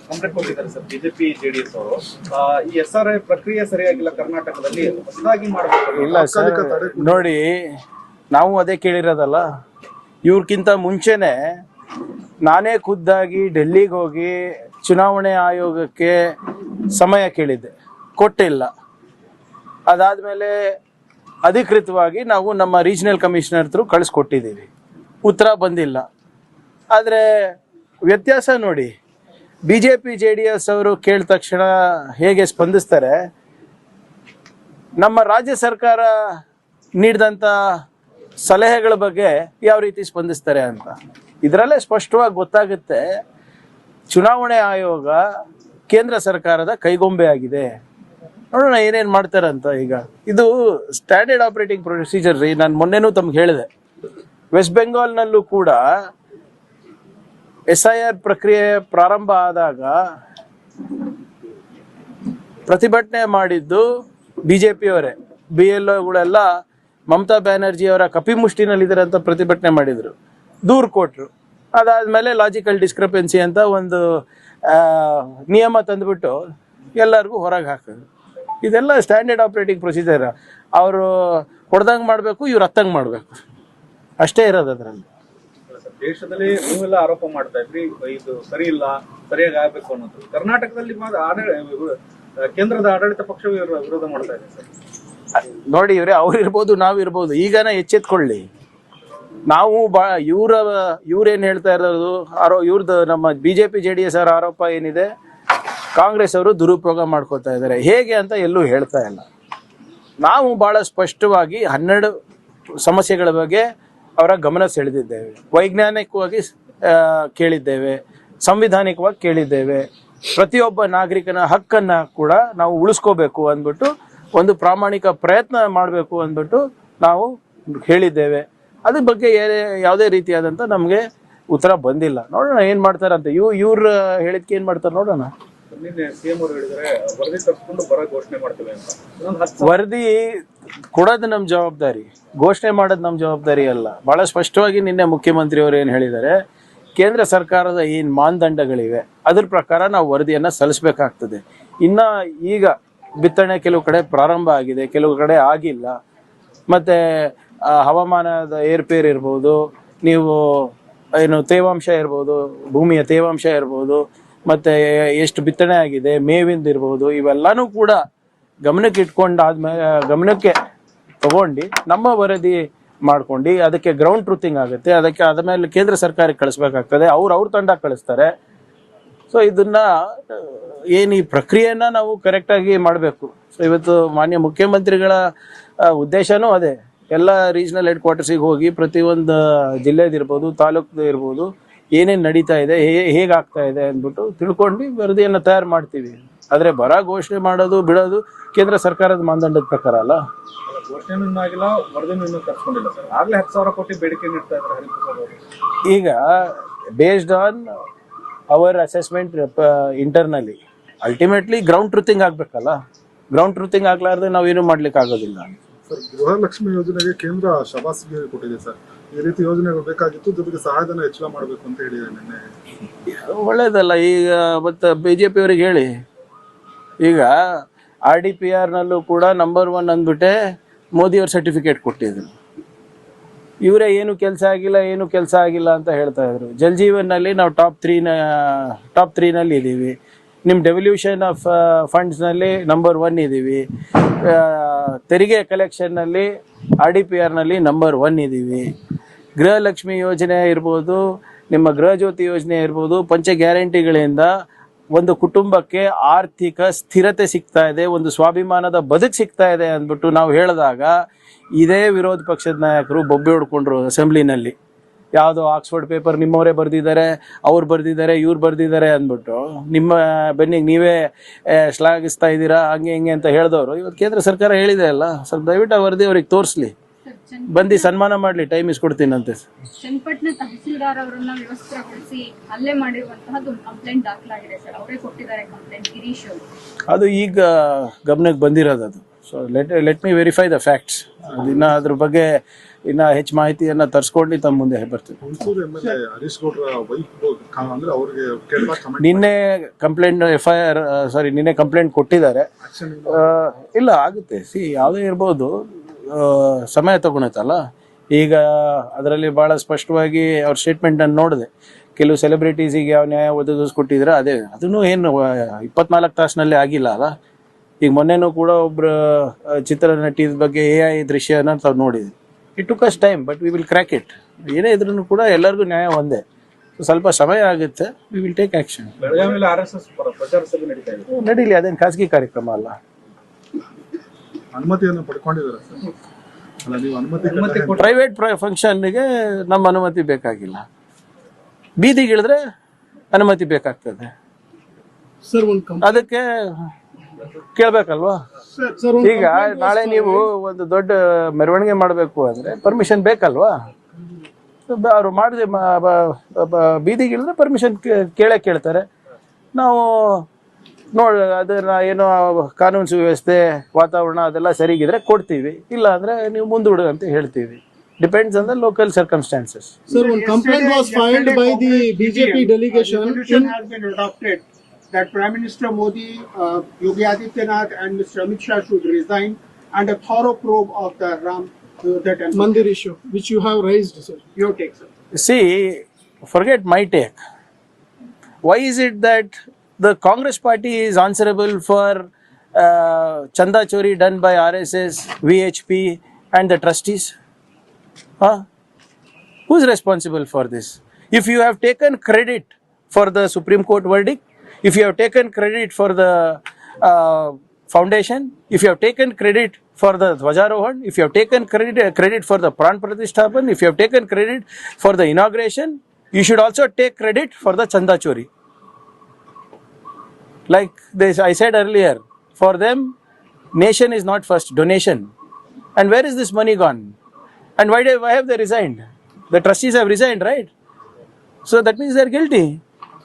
Complaint ಕೊಟ್ಟಿದ್ದಾರೆ sir BJP JDS ಅವರು. ಈ SRI ಪ್ರಕ್ರಿಯೆ ಸರಿಯಾಗಿಲ್ಲ, ಕರ್ನಾಟಕದಲ್ಲಿ ಹೊಸದಾಗಿ ಮಾಡಬೇಕು. ಇಲ್ಲ ಸರ್, ನೋಡಿ ನಾವು ಅದೇ ಕೇಳಿರೋದಲ್ಲ. ಇವ್ರಕ್ಕಿಂತ ಮುಂಚೆನೆ ನಾನೇ ಖುದ್ದಾಗಿ ಡೆಲ್ಲಿಗೆ ಹೋಗಿ ಚುನಾವಣೆ ಆಯೋಗಕ್ಕೆ ಸಮಯ ಕೇಳಿದ್ದೆ, ಕೊಟ್ಟಿಲ್ಲ. ಅದಾದಮೇಲೆ ಅಧಿಕೃತವಾಗಿ ನಾವು ನಮ್ಮ ರೀಜನಲ್ ಕಮಿಷನರ್ ಹತ್ರ ಕಳಿಸ್ಕೊಟ್ಟಿದ್ದೀವಿ, ಉತ್ತರ ಬಂದಿಲ್ಲ. ಆದರೆ ವ್ಯತ್ಯಾಸ ನೋಡಿ, BJP JDS ಅವರು ಕೇಳಿದ ತಕ್ಷಣ ಹೇಗೆ ಸ್ಪಂದಿಸ್ತಾರೆ, ನಮ್ಮ ರಾಜ್ಯ ಸರ್ಕಾರ ನೀಡಿದಂಥ ಸಲಹೆಗಳ ಬಗ್ಗೆ ಯಾವ ರೀತಿ ಸ್ಪಂದಿಸ್ತಾರೆ ಅಂತ ಇದರಲ್ಲೇ ಸ್ಪಷ್ಟವಾಗಿ ಗೊತ್ತಾಗುತ್ತೆ. ಚುನಾವಣೆ ಆಯೋಗ ಕೇಂದ್ರ ಸರ್ಕಾರದ ಕೈಗೊಂಬೆ ಆಗಿದೆ. ನೋಡೋಣ ಏನೇನು ಮಾಡ್ತಾರಂತ. ಈಗ ಇದು ಸ್ಟ್ಯಾಂಡರ್ಡ್ ಆಪರೇಟಿಂಗ್ ಪ್ರೊಸೀಜರ್ ರೀ. ನಾನು ಮೊನ್ನೆನೂ ತಮ್ಗೆ ಹೇಳಿದೆ, ವೆಸ್ಟ್ ಬೆಂಗಾಲ್ನಲ್ಲೂ ಕೂಡ SIR ಪ್ರಕ್ರಿಯೆ ಪ್ರಾರಂಭ ಆದಾಗ ಪ್ರತಿಭಟನೆ ಮಾಡಿದ್ದು BJPಯವರೇ. BLOಗಳೆಲ್ಲ ಮಮತಾ ಬ್ಯಾನರ್ಜಿ ಅವರ ಕಪಿಮುಷ್ಟಿನಲ್ಲಿದ್ದಾರೆ ಅಂತ ಪ್ರತಿಭಟನೆ ಮಾಡಿದರು, ದೂರು ಕೊಟ್ಟರು. ಅದಾದಮೇಲೆ ಲಾಜಿಕಲ್ ಡಿಸ್ಕ್ರಪೆನ್ಸಿ ಅಂತ ಒಂದು ನಿಯಮ ತಂದುಬಿಟ್ಟು ಎಲ್ಲರಿಗೂ ಹೊರಗೆ ಹಾಕೋದು. ಇದೆಲ್ಲ ಸ್ಟ್ಯಾಂಡರ್ಡ್ ಆಪರೇಟಿಂಗ್ ಪ್ರೊಸೀಜರ್. ಅವರು ಹೊಡೆದಂಗೆ ಮಾಡಬೇಕು, ಇವ್ರು ಹತ್ತಂಗೆ ಮಾಡಬೇಕು, ಅಷ್ಟೇ ಇರೋದು ಅದರಲ್ಲಿ. ದೇಶದಲ್ಲಿ ನೀವೆಲ್ಲ ಆರೋಪ ಮಾಡ್ತಾ ಇದ್ರಿ, ಇದು ಸರಿ ಇಲ್ಲ, ಸರಿಯಾಗಿ ಆಗ್ಬೇಕು ಅನ್ನೋದು. ಕರ್ನಾಟಕದಲ್ಲಿ ಕೇಂದ್ರದ ಆಡಳಿತ ಪಕ್ಷ ವಿರೋಧ ಮಾಡ್ತಾ ಇದೆ ಸರ್. ನೋಡಿ ಇವ್ರೆ, ಅವ್ರು ಇರ್ಬೋದು, ನಾವಿರ್ಬೋದು, ಈಗನ ಎಚ್ಚೆತ್ಕೊಳ್ಳಿ. ನಾವು ಇವ್ರೇನು ಹೇಳ್ತಾ ಇರೋದು, ಇವ್ರದ್ದು ನಮ್ಮ BJP JDS ಅವರ ಆರೋಪ ಏನಿದೆ, ಕಾಂಗ್ರೆಸ್ ಅವರು ದುರುಪಯೋಗ ಮಾಡ್ಕೋತಾ ಇದ್ದಾರೆ ಹೇಗೆ ಅಂತ ಎಲ್ಲೂ ಹೇಳ್ತಾ ಇಲ್ಲ. ನಾವು ಭಾಳ ಸ್ಪಷ್ಟವಾಗಿ 12 ಸಮಸ್ಯೆಗಳ ಬಗ್ಗೆ ಅವರ ಗಮನ ಸೆಳೆದಿದ್ದೇವೆ, ವೈಜ್ಞಾನಿಕವಾಗಿ ಕೇಳಿದ್ದೇವೆ, ಸಂವಿಧಾನಿಕವಾಗಿ ಕೇಳಿದ್ದೇವೆ. ಪ್ರತಿಯೊಬ್ಬ ನಾಗರಿಕನ ಹಕ್ಕನ್ನು ಕೂಡ ನಾವು ಉಳಿಸ್ಕೋಬೇಕು ಅಂದ್ಬಿಟ್ಟು, ಒಂದು ಪ್ರಾಮಾಣಿಕ ಪ್ರಯತ್ನ ಮಾಡಬೇಕು ಅಂದ್ಬಿಟ್ಟು ನಾವು ಹೇಳಿದ್ದೇವೆ. ಅದ್ರ ಬಗ್ಗೆ ಯಾವುದೇ ರೀತಿಯಾದಂಥ ನಮಗೆ ಉತ್ತರ ಬಂದಿಲ್ಲ. ನೋಡೋಣ ಏನು ಮಾಡ್ತಾರಂತ. ಇವ್ರು ಹೇಳಿದ್ಕೆ ಏನು ಮಾಡ್ತಾರೆ ನೋಡೋಣ. ನಿನ್ನೆ CM ಅವರು ಹೇಳಿದರೆ ವರದಿ ತರಿಸ್ಕೊಂಡು ಬರ ಘೋಷಣೆ ಮಾಡ್ತೇವೆ ಅಂತ. ವರದಿ ಕೊಡೋದು ನಮ್ಮ ಜವಾಬ್ದಾರಿ, ಘೋಷಣೆ ಮಾಡೋದು ನಮ್ಮ ಜವಾಬ್ದಾರಿ ಅಲ್ಲ. ಭಾಳ ಸ್ಪಷ್ಟವಾಗಿ ನಿನ್ನೆ ಮುಖ್ಯಮಂತ್ರಿಯವರು ಏನು ಹೇಳಿದ್ದಾರೆ, ಕೇಂದ್ರ ಸರ್ಕಾರದ ಏನು ಮಾನದಂಡಗಳಿವೆ ಅದ್ರ ಪ್ರಕಾರ ನಾವು ವರದಿಯನ್ನು ಸಲ್ಲಿಸಬೇಕಾಗ್ತದೆ. ಇನ್ನು ಈಗ ಬಿತ್ತನೆ ಕೆಲವು ಕಡೆ ಪ್ರಾರಂಭ ಆಗಿದೆ, ಕೆಲವು ಕಡೆ ಆಗಿಲ್ಲ. ಮತ್ತು ಹವಾಮಾನದ ಏರ್ಪೇರ್ ಇರ್ಬೋದು, ನೀವು ಏನು ತೇವಾಂಶ ಇರ್ಬೋದು, ಭೂಮಿಯ ತೇವಾಂಶ ಇರ್ಬೋದು, ಮತ್ತು ಎಷ್ಟು ಬಿತ್ತನೆ ಆಗಿದೆ, ಮೇವಿಂದ ಇರ್ಬೋದು, ಇವೆಲ್ಲನೂ ಕೂಡ ಗಮನಕ್ಕೆ ಗಮನಕ್ಕೆ ತಗೊಂಡು ನಮ್ಮ ವರದಿ ಮಾಡ್ಕೊಂಡು ಅದಕ್ಕೆ ಗ್ರೌಂಡ್ ಟ್ರೂತಿಂಗ್ ಆಗುತ್ತೆ. ಅದಕ್ಕೆ ಆದಮೇಲೆ ಕೇಂದ್ರ ಸರ್ಕಾರಕ್ಕೆ ಕಳಿಸ್ಬೇಕಾಗ್ತದೆ, ಅವ್ರ ತಂಡ ಕಳಿಸ್ತಾರೆ. ಸೊ ಇದನ್ನ ಏನು ಈ ಪ್ರಕ್ರಿಯೆನ ನಾವು ಕರೆಕ್ಟಾಗಿ ಮಾಡಬೇಕು. ಸೊ ಇವತ್ತು ಮಾನ್ಯ ಮುಖ್ಯಮಂತ್ರಿಗಳ ಉದ್ದೇಶನೂ ಅದೇ, ಎಲ್ಲ ರೀಜನಲ್ ಹೆಡ್ ಕ್ವಾರ್ಟರ್ಸಿಗೆ ಹೋಗಿ ಪ್ರತಿಯೊಂದು ಜಿಲ್ಲೆದಿರ್ಬೋದು, ತಾಲೂಕು ಇರ್ಬೋದು, ಏನೇನು ನಡೀತಾ ಇದೆ, ಹೇಗಾಗ್ತಾ ಇದೆ ಅಂದ್ಬಿಟ್ಟು ತಿಳ್ಕೊಂಡು ವರದಿಯನ್ನು ತಯಾರು ಮಾಡ್ತೀವಿ. ಆದರೆ ಬರ ಘೋಷಣೆ ಮಾಡೋದು ಬಿಡೋದು ಕೇಂದ್ರ ಸರ್ಕಾರದ ಮಾನದಂಡದ ಪ್ರಕಾರ ಅಲ್ಲ. ಘೋಷಣೆನೂ ಆಗಿಲ್ಲ, ವರದಿನೂ ಇನ್ನೂ ತರಿಸ್ಕೊಂಡಿಲ್ಲ ಸರ್. ಆಗಲೇ 10,000 ಕೋಟಿ ಬೇಡಿಕೆ ನೀಡ್ತಾ ಇದ್ದಾರೆ ಹರಿಪ್ರಸಾದ್ ಅವರು. ಈಗ based on our assessment internally, ultimately ground truthing ಆಗಬೇಕಲ್ಲ. ಗ್ರೌಂಡ್ ಟ್ರೂತಿಂಗ್ ಆಗ್ಲಾರ್ದೆ ನಾವೇನು ಮಾಡ್ಲಿಕ್ಕೆ ಆಗೋದಿಲ್ಲ. ಸರ್, ಗೃಹಲಕ್ಷ್ಮಿ ಯೋಜನೆಗೆ ಕೇಂದ್ರ ಶಬಾಸ್ಗೆ ಕೊಟ್ಟಿದೆ ಸರ್. ಈ ರೀತಿ ಯೋಜನೆಗಳು ಬೇಕಾಗಿತ್ತು, ಜೊತೆಗೆ ಸಹಾಯಧನ ಹೆಚ್ಚಳ ಮಾಡಬೇಕು ಅಂತ ಹೇಳಿದೆ ನಿನ್ನೆ. ಒಳ್ಳೇದಲ್ಲ. ಈಗ ಮತ್ತು BJP ಅವರಿಗೆ ಹೇಳಿ, ಈಗ RDPRನಲ್ಲೂ ಕೂಡ ನಂಬರ್ 1 ಅಂದ್ಬಿಟ್ಟೆ ಮೋದಿಯವ್ರ ಸರ್ಟಿಫಿಕೇಟ್ ಕೊಟ್ಟಿದ್ರು. ಇವರೇ ಏನು ಕೆಲಸ ಆಗಿಲ್ಲ ಅಂತ ಹೇಳ್ತಾ ಇದ್ರು. ಜಲ್ ಜೀವನ್ನಲ್ಲಿ ನಾವು ಟಾಪ್ 3ನಲ್ಲಿ ಇದ್ದೀವಿ. ನಿಮ್ಮ ಡೆವಲ್ಯೂಷನ್ ಆಫ್ ಫಂಡ್ಸ್ನಲ್ಲಿ ನಂಬರ್ 1 ಇದ್ದೀವಿ. ತೆರಿಗೆ ಕಲೆಕ್ಷನ್ನಲ್ಲಿ RDPRನಲ್ಲಿ ನಂಬರ್ 1 ಇದ್ದೀವಿ. ಗೃಹಲಕ್ಷ್ಮಿ ಯೋಜನೆ ಇರ್ಬೋದು, ನಿಮ್ಮ ಗೃಹ ಜ್ಯೋತಿ ಯೋಜನೆ ಇರ್ಬೋದು, ಪಂಚ ಗ್ಯಾರಂಟಿಗಳಿಂದ ಒಂದು ಕುಟುಂಬಕ್ಕೆ ಆರ್ಥಿಕ ಸ್ಥಿರತೆ ಸಿಗ್ತಾ ಇದೆ, ಒಂದು ಸ್ವಾಭಿಮಾನದ ಬದುಕು ಸಿಗ್ತಾ ಇದೆ ಅಂದ್ಬಿಟ್ಟು ನಾವು ಹೇಳಿದಾಗ ಇದೇ ವಿರೋಧ ಪಕ್ಷದ ನಾಯಕರು ಬೊಬ್ಬೆ ಹೊಡ್ಕೊಂಡ್ರು ಅಸೆಂಬ್ಲಿನಲ್ಲಿ. ಯಾವುದೋ ಆಕ್ಸ್ಫರ್ಡ್ ಪೇಪರ್ ನಿಮ್ಮವರೇ ಬರೆದಿದ್ದಾರೆ, ಅವ್ರು ಬರೆದಿದ್ದಾರೆ, ಇವ್ರು ಬರೆದಿದ್ದಾರೆ ಅಂದ್ಬಿಟ್ಟು ನಿಮ್ಮ ಬೆನ್ನಿಗೆ ನೀವೇ ಶ್ಲಾಘಿಸ್ತಾ ಇದ್ದೀರಾ, ಹಂಗೆ ಹಿಂಗೆ ಅಂತ ಹೇಳಿದವರು ಇವತ್ತು ಕೇಂದ್ರ ಸರ್ಕಾರ ಹೇಳಿದೆ ಅಲ್ಲ. ಸ್ವಲ್ಪ ದಯವಿಟ್ಟು ಆ ವರದಿ ಅವ್ರಿಗೆ ತೋರಿಸ್ಲಿ, ಬಂದು ಸನ್ಮಾನ ಮಾಡಲಿ, ಟೈಮ್ ಇಸ್ಕೊಡ್ತೀನಂತೆ. ಚನ್ನಪಟ್ಟಣ ತಹಸೀಲ್ದಾರ್ ಅವರನ್ನ ವ್ಯವಸ್ಥೆಗೊಳಿಸಿ ಹಲ್ಲೆ ಮಾಡಿರುವಂತಹದ್ದು ಕಂಪ್ಲೇಂಟ್ ದಾಖಲಾಗಿದೆ ಸರ್. ಅವರೇ ಕೊಟ್ಟಿದ್ದಾರೆ ಕಂಪ್ಲೇಂಟ್, ಗಿರೀಶ್ ಅವರು. ಅದು ಈಗ ಗಮನಕ್ಕೆ ಬಂದಿರೋದು ಅದು. So let me verify the facts. ಅದಿನ್ನ ಅದ್ರ ಬಗ್ಗೆ ಇನ್ನ ಹೆಚ್ಚು ಮಾಹಿತಿಯನ್ನ ತರಿಸ್ಕೊಂಡು ತಮ್ಮ ಮುಂದೆ ಬರ್ತೀವಿ. ಹುಣಸೂರು MLA ಹರೀಶ್ ಗೌಡ್ರ ವೈಫ್ ಅಂದ್ರೆ ಅವ್ರಿಗೆ ಕೇಳಿದಾಗ ಕಮೆಂಟ್ ನಿನ್ನೆ ಕಂಪ್ಲೇಂಟ್ ನಿನ್ನೆ ಕಂಪ್ಲೇಂಟ್ ಕೊಟ್ಟಿದ್ದಾರೆ. ಆಕ್ಷನ್ ಇಲ್ಲ ಆಗುತ್ತೆ, ಯಾವುದೇ ಇರ್ಬೋದು, ಸಮಯ ತಗೊಳತ್ತಲ್ಲ. ಈಗ ಅದರಲ್ಲಿ ಬಹಳ ಸ್ಪಷ್ಟವಾಗಿ ಅವ್ರ ಸ್ಟೇಟ್ಮೆಂಟ್ ಅನ್ನು ನೋಡಿದೆ. ಕೆಲವು ಸೆಲೆಬ್ರಿಟೀಸಿಗೆ ಯಾವ ನ್ಯಾಯ ಒದಗಿಸ್ಕೊಟ್ಟಿದ್ರೆ ಅದನ್ನು ಏನು 24 ತಾಸಿನಲ್ಲಿ ಆಗಿಲ್ಲ ಅಲ್ಲ. ಈಗ ಮೊನ್ನೆನೂ ಕೂಡ ಒಬ್ರು ಚಿತ್ರನಟಿ ಬಗ್ಗೆ AI ದೃಶ್ಯನ ತಾವು ನೋಡಿದ್ವಿ. It took us time but we will crack it. ಏನೇ ಇದ್ರೂ ಕೂಡ ಎಲ್ಲರಿಗೂ ನ್ಯಾಯ ಒಂದೇ, ಸ್ವಲ್ಪ ಸಮಯ ಆಗುತ್ತೆ. We will take action. ಬೆಳಗಾವಿಯಲ್ಲಿ RSS ಪ್ರಚಾರ ಸಭೆ ನಡೀತಾ ಇದೆ. ನಡೀಲಿ, ಅದೇನು ಖಾಸಗಿ ಕಾರ್ಯಕ್ರಮ ಅಲ್ಲ. ಅನುಮತಿಯನ್ನು ಪಡ್ಕೊಂಡಿದ್ದಾರೆ ಸರ್. ಅಲ್ಲ, ನೀವು ಅನುಮತಿ ಪ್ರೈವೇಟ್ ಫಂಕ್ಷನ್ಗೆ ನಮ್ಮ ಅನುಮತಿ ಬೇಕಾಗಿಲ್ಲ. ಬೀದಿಗಿಳಿದ್ರೆ ಅನುಮತಿ ಬೇಕಾಗ್ತದೆ. ಅದಕ್ಕೆ ಕೇಳ್ಬೇಕಲ್ವಾ? ಈಗ ನಾಳೆ ನೀವು ಒಂದು ದೊಡ್ಡ ಮೆರವಣಿಗೆ ಮಾಡಬೇಕು ಅಂದ್ರೆ ಪರ್ಮಿಷನ್ ಬೇಕಲ್ವಾ? ಅವ್ರು ಮಾಡಿದೆ ಬೀದಿಗಿಳಿದ್ರೆ ಪರ್ಮಿಷನ್ ಕೇಳ್ತಾರೆ. ನಾವು ಅದನ್ನ ಏನೋ ಕಾನೂನು ಸುವ್ಯವಸ್ಥೆ ವಾತಾವರಣ ಅದೆಲ್ಲ ಸರಿಗಿದ್ರೆ ಕೊಡ್ತೀವಿ, ಇಲ್ಲ ಅಂದ್ರೆ ನೀವು ಮುಂದೂಡು ಅಂತ ಹೇಳ್ತೀವಿ. Depends on the local circumstances. Sir, one complaint was filed by the BJP delegation. Resolution has been adopted that Prime Minister Modi, Yogi Adityanath, and Mr. Amit Shah should resign, and a thorough probe of the that Mandir issue, which you have raised, sir. Your take, sir. See, forget my take. Why is it that the Congress party is answerable for chanda chori done by RSS, VHP, and the trustees? Who's responsible for this? If you have taken credit for the Supreme Court verdict, if you have taken credit for the foundation, if you have taken credit for the Dhwajarohan, if you have taken credit for the Pran Pratishthapan, if you have taken credit for the inauguration, you should also take credit for the chanda chori. Like this, I said earlier, for them, nation is not first, donation. And where is this money gone? And why have they resigned? The trustees have resigned, right? So that means they're guilty.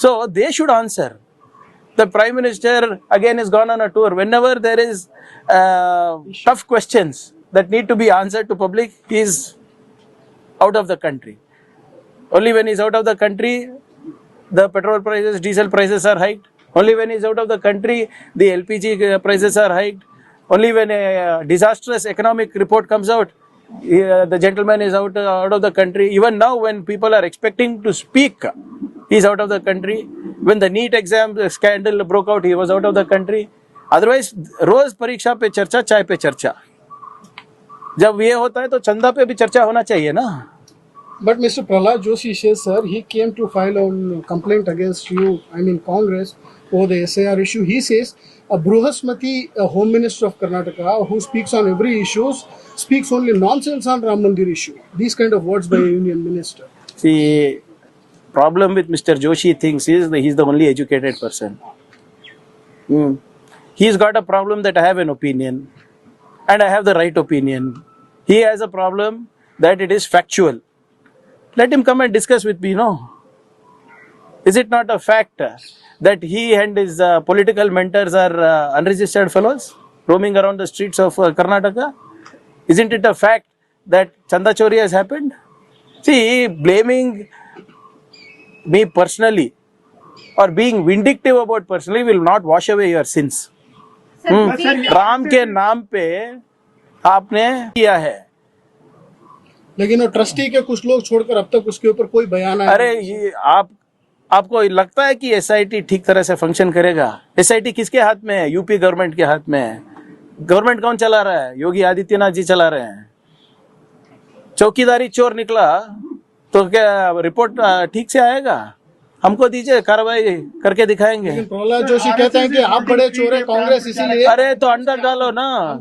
So they should answer. The Prime Minister again is gone on a tour. Whenever there is tough questions that need to be answered to public, he is out of the country. Only when he's out of the country, the petrol prices, diesel prices are hiked. Only when he's out of the country, the LPG prices are hiked. Only when a disastrous economic report comes out, the gentleman is out of the country. Even now, when people are expecting to speak, he's out of the country. When the NEET exam scandal broke out, he was out of the country. Otherwise, रोज परीक्षा पे चर्चा, चाय पे चर्चा. जब ये होता है तो चंदा पे भी चर्चा होना चाहिए ना. But Mr. Prahlad Joshi says, sir, he came to file a complaint against you, Congress, over the SAR issue. He says, a Bruhasmati, a Home Minister of Karnataka, who speaks on every issue, speaks only nonsense on Ram Mandir issue. These kind of words by a Union Minister. See, problem with Mr. Joshi thinks is that he's the only educated person. He's got a problem that I have an opinion, and I have the right opinion. He has a problem that it is factual. Let him come and discuss with me, no? Is it not a fact that he and his political mentors are unregistered fellows roaming around the streets of Karnataka? Isn't it a fact that chanda chori has happened? See, blaming me personally or being vindictive about personally will not wash away your sins. Ram के नाम पे आपने किया है. लेकिन वो trustee के कुछ लोग छोड़कर अब तक उसके ऊपर कोई बयान आया. अरे ये आपको लगता है कि SIT ठीक तरह से फंक्शन करेगा? SIT किसके हाथ में है? यूपी गवर्नमेंट के हाथ में है. गवर्नमेंट कौन चला रहा है? योगी आदित्यनाथ जी चला रहे हैं. चौकीदारी चोर निकला तो क्या रिपोर्ट ठीक से आएगा? हमको दीजिए, कार्रवाई करके दिखाएंगे. लेकिन प्रहलाद जोशी कहते हैं कि आप बड़े चोर है कांग्रेस, इसीलिए. अरे तो अंदर डालो ना.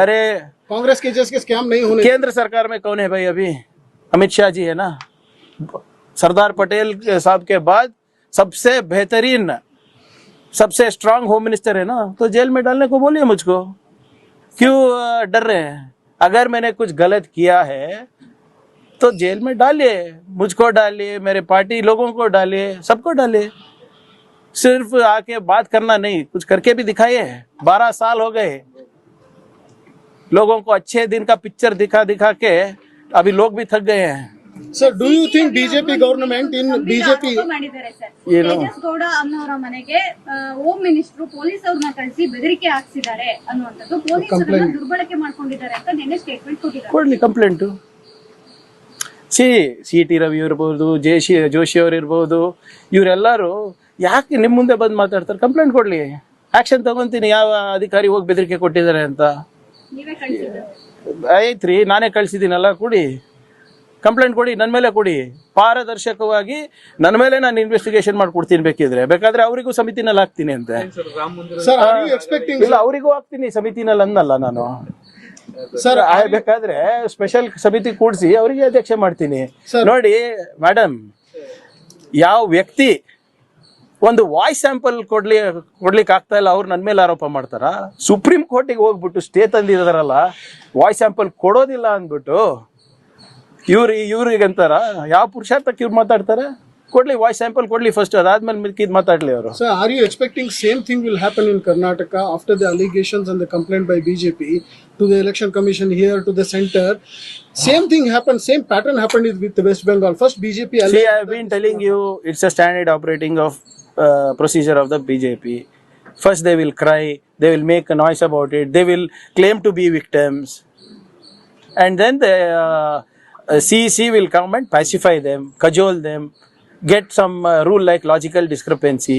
अरे कांग्रेस के जैसे स्कैम नहीं होने. केंद्र सरकार में कौन है भाई? अभी अमित शाह जी है ना. सरदार पटेल साहब के बाद सबसे बेहतरीन, सबसे स्ट्रांग होम मिनिस्टर है ना. तो जेल में डालने को बोलिए मुझको. क्यों डर रहे हैं? अगर मैंने कुछ गलत किया है तो जेल में डालिए, मुझको डालिए, मेरे पार्टी लोगों को डालिए, सबको डालिए. सिर्फ आके बात करना नहीं, कुछ करके भी दिखाइए. 12 साल हो गए, लोगों को अच्छे दिन का पिक्चर दिखा दिखा के अभी लोग भी थक गए हैं. Sir, do you think BJP government in BJP? ಆರೋಪ ಮಾಡಿದ್ದಾರೆ ಸರ್. ಏನು? ತೇಜಸ್ ಗೌಡ ಅನ್ನೋರ ಮನೆಗೆ ಹೋಮ್ ಮಿನಿಸ್ಟರ್ ಪೊಲೀಸ್ ಅವ್ರನ್ನ ಕಳಿಸಿ ಬೆದರಿಕೆ ಹಾಕ್ಸಿದ್ದಾರೆ ಅನ್ನುವಂಥದ್ದು, ಪೊಲೀಸರನ್ನ ದುರ್ಬಳಕೆ ಮಾಡ್ಕೊಂಡಿದ್ದಾರೆ ಅಂತ ನಿನ್ನೆ ಸ್ಟೇಟ್ಮೆಂಟ್ ಕೊಟ್ಟಿದ್ದಾರೆ. ಕೊಡ್ಲಿ ಕಂಪ್ಲೇಂಟು. ಸಿ ಟಿ ರವಿ ಇರ್ಬೋದು, ಜೋಶಿ ಅವ್ರು ಇರ್ಬೋದು, ಇವರೆಲ್ಲರೂ ಯಾಕೆ ನಿಮ್ಮ ಮುಂದೆ ಬಂದು ಮಾತಾಡ್ತಾರೆ? ಕಂಪ್ಲೇಂಟ್ ಕೊಡ್ಲಿ, ಆಕ್ಷನ್ ತಗೊಂತೀನಿ ಯಾವ ಅಧಿಕಾರಿ ಹೋಗಿ ಬೆದರಿಕೆ ಕೊಟ್ಟಿದ್ದಾರೆ ಅಂತ. ನೀವೇ ಕಳಿಸಿದ್ರು. ಆಯ್ತ್ರಿ, ನಾನೇ ಕಳ್ಸಿದ್ದೀನಲ್ಲ, ಕೊಡಿ ಕಂಪ್ಲೇಂಟ್ ಕೊಡಿ, ನನ್ನ ಮೇಲೆ ಕೊಡಿ, ಪಾರದರ್ಶಕವಾಗಿ ನನ್ನ ಮೇಲೆ ನಾನು ಇನ್ವೆಸ್ಟಿಗೇಷನ್ ಮಾಡ್ಕೊಡ್ತೀನಿ. ಬೇಕಾದ್ರೆ ಅವರಿಗೂ ಸಮಿತಿನಲ್ಲಿ ಹಾಕ್ತೀನಿ ಅಂತೆ. ರಾಮ ಮಂದಿರ Sir, are you expecting? ಇಲ್ಲ, ಅವರಿಗೂ ಹಾಕ್ತೀನಿ ಸಮಿತಿನಲ್ಲಿ ಅನ್ನಲ್ಲ ನಾನು. Sir, ಬೇಕಾದ್ರೆ ಸ್ಪೆಷಲ್ ಸಮಿತಿ ಕೂಡಿಸಿ ಅವರಿಗೆ ಅಧ್ಯಕ್ಷ ಮಾಡ್ತೀನಿ. Sir. ನೋಡಿ ಮೇಡಮ್, ಯಾವ ವ್ಯಕ್ತಿ ಒಂದು ವಾಯ್ಸ್ ಸ್ಯಾಂಪಲ್ ಕೊಡ್ಲಿಕ್ಕೆ ಆಗ್ತಾ ಇಲ್ಲ, ಅವ್ರು ನನ್ನ ಮೇಲೆ ಆರೋಪ ಮಾಡ್ತಾರ? ಸುಪ್ರೀಂ ಕೋರ್ಟಿಗೆ ಹೋಗ್ಬಿಟ್ಟು ಸ್ಟೇ ತಂದಿದಾರಲ್ಲ, ವಾಯ್ಸ್ ಸ್ಯಾಂಪಲ್ ಕೊಡೋದಿಲ್ಲ ಅಂದ್ಬಿಟ್ಟು ಇವ್ರಿಗೆ ಅಂತಾರ? ಯಾವ ಪುರುಷಾರ್ಥಕ್ಕೆ ಇವ್ರು ಮಾತಾಡ್ತಾರೆ? ಕೊಡ್ಲಿ, ವಾಯ್ಸ್ ಸ್ಯಾಂಪಲ್ ಕೊಡ್ಲಿ ಫಸ್ಟ್, ಅದಾದ್ಮೇಲೆ ಮಿಕ್ಕಿದ್ ಮಾತಾಡ್ಲಿ ಅವರು. Sir, are you expecting same thing will happen in Karnataka after the allegations and the complaint by BJP to the election commission here to the center? Same thing happened, same pattern happened with the West Bengal. First BJP. See, I have been telling you, it's a standard operating of procedure of the BJP. First they will cry, they will make a noise about it, they will claim to be victims, and then the CEC will come and pacify them, cajole them, get some rule like logical discrepancy.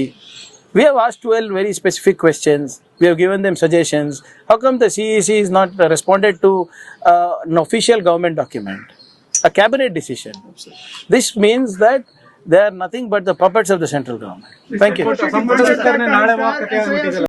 We have asked 12 very specific questions. We have given them suggestions. How come the CEC is not responded to an official government document, a cabinet decision? This means that they are nothing but the puppets of the central government. Thank you. ಸಂಪುಟ ವಿಸ್ತರಣೆ ನಾಳೆ ಮಾತುಕತೆ ಆಗ್ಬಿಟ್ಟಿದೆ.